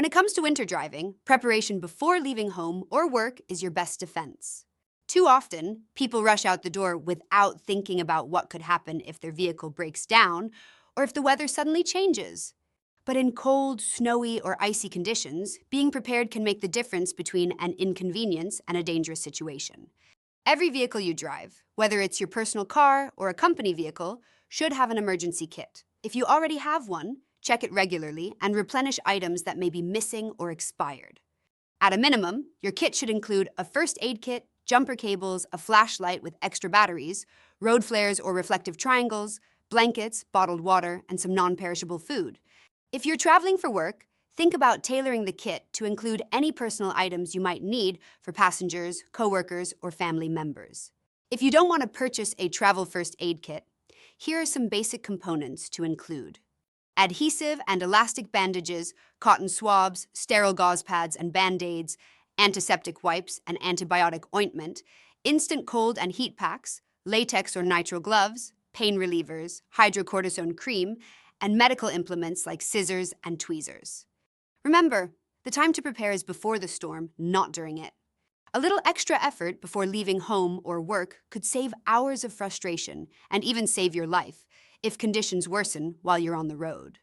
When it comes to winter driving, preparation before leaving home or work is your best defense. Too often, people rush out the door without thinking about what could happen if their vehicle breaks down or if the weather suddenly changes. But in cold, snowy, or icy conditions, being prepared can make the difference between an inconvenience and a dangerous situation. Every vehicle you drive, whether it's your personal car or a company vehicle, should have an emergency kit. If you already have one, check it regularly and replenish items that may be missing or expired. At a minimum, your kit should include a first aid kit, jumper cables, a flashlight with extra batteries, road flares or reflective triangles, blankets, bottled water, and some non-perishable food. If you're traveling for work, think about tailoring the kit to include any personal items you might need for passengers, coworkers, or family members. If you don't want to purchase a travel first aid kit, here are some basic components to include: adhesive and elastic bandages, cotton swabs, sterile gauze pads and band-aids, antiseptic wipes and antibiotic ointment, instant cold and heat packs, latex or nitrile gloves, pain relievers, hydrocortisone cream, and medical implements like scissors and tweezers. Remember, the time to prepare is before the storm, not during it. A little extra effort before leaving home or work could save hours of frustration and even save your life if conditions worsen while you're on the road.